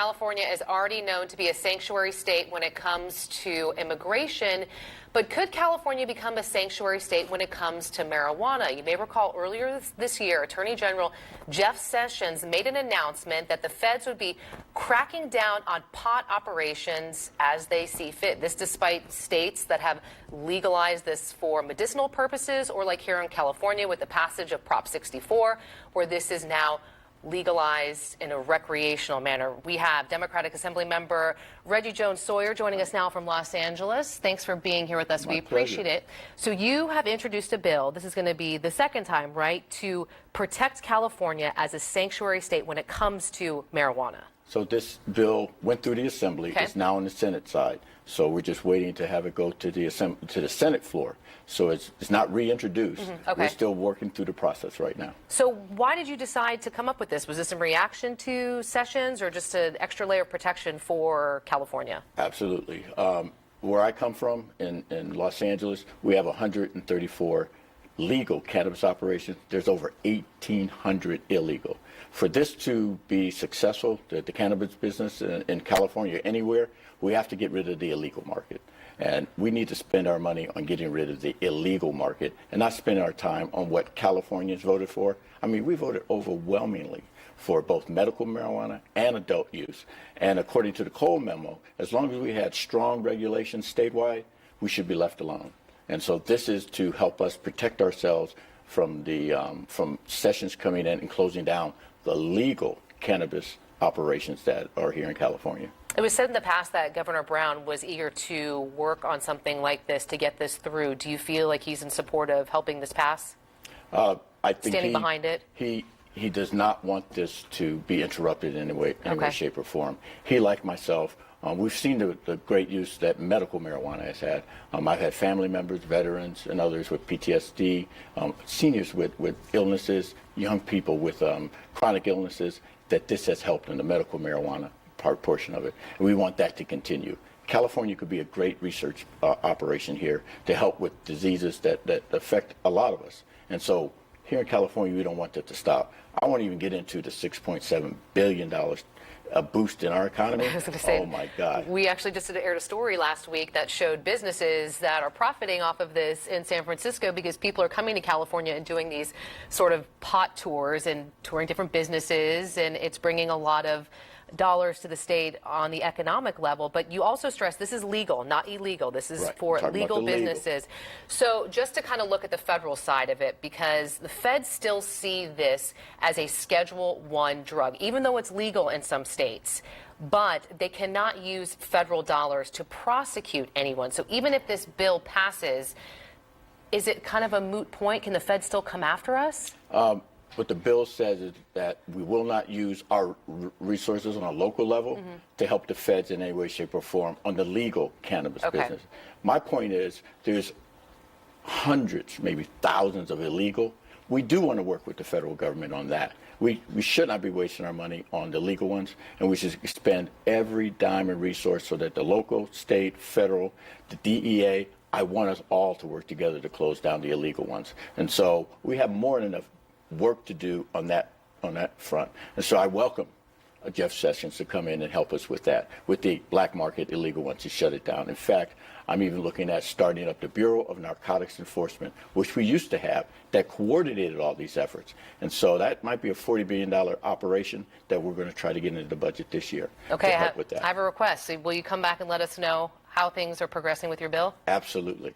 California is already known to be a sanctuary state when it comes to immigration. But could California become a sanctuary state when it comes to marijuana? You may recall earlier this year, Attorney General Jeff Sessions made an announcement that the feds would be cracking down on pot operations as they see fit. This despite states that have legalized this for medicinal purposes, or like here in California with the passage of Prop 64, where this is now legalized in a recreational manner. We have Democratic Assemblymember Reggie Jones-Sawyer joining us now from Los Angeles. Thanks for being here with us. We appreciate it. So you have introduced a bill, this is going to be the second time, right, to protect California as a sanctuary state when it comes to marijuana. So this bill went through the Assembly. Okay. It's now on the Senate side. So we're just waiting to have it go to the Senate floor. So it's not reintroduced. Okay. We're still working through the process right now. So why did you decide to come up with this? Was this in reaction to Sessions or just an extra layer of protection for California? Absolutely. Where I come from in Los Angeles, we have 134 legal cannabis operations. There's over 1,800 illegal. For this to be successful, the cannabis business in California, anywhere, we have to get rid of the illegal market. And we need to spend our money on getting rid of the illegal market and not spending our time on what Californians voted for. I mean, we voted overwhelmingly for both medical marijuana and adult use. And according to the Cole memo, as long as we had strong regulations statewide, we should be left alone. And so this is to help us protect ourselves from from Sessions coming in and closing down the legal cannabis operations that are here in California. It was said in the past that Governor Brown was eager to work on something like this to get this through. Do you feel like he's in support of helping this pass? I think standing behind it? He does not want this to be interrupted in any way, shape, or form. He, like myself, we've seen the great use that medical marijuana has had. I've had family members, veterans, and others with PTSD, seniors with illnesses, young people with chronic illnesses, that this has helped in the medical marijuana portion of it. And we want that to continue. California could be a great research operation here to help with diseases that affect a lot of us. And so here in California, we don't want that to stop. I won't even get into the $6.7 billion boost in our economy. I was going to say, oh my God. We actually just aired a story last week that showed businesses that are profiting off of this in San Francisco because people are coming to California and doing these sort of pot tours and touring different businesses, and it's bringing a lot of dollars to the state on the economic level. But you also stress this is legal, not illegal. This is for legal businesses. So just to kind of look at the federal side of it, because the feds still see this as a Schedule I drug, even though it's legal in some states. But they cannot use federal dollars to prosecute anyone. So even if this bill passes, is it kind of a moot point? Can the feds still come after us? What the bill says is that we will not use our resources on a local level to help the feds in any way, shape, or form on the legal cannabis business. My point is there's hundreds, maybe thousands of illegal. We do want to work with the federal government on that. We should not be wasting our money on the legal ones, and we should spend every dime and resource so that the local, state, federal, the DEA, I want us all to work together to close down the illegal ones. And so we have more than enough work to do on that front. And so I welcome Jeff Sessions to come in and help us with that, with the black market illegal ones, to shut it down. In fact, I'm even looking at starting up the Bureau of Narcotics Enforcement, which we used to have, that coordinated all these efforts. And so that might be a $40 billion operation that we're going to try to get into the budget this year to help with that. I have a request. So will you come back and let us know how things are progressing with your bill? Absolutely.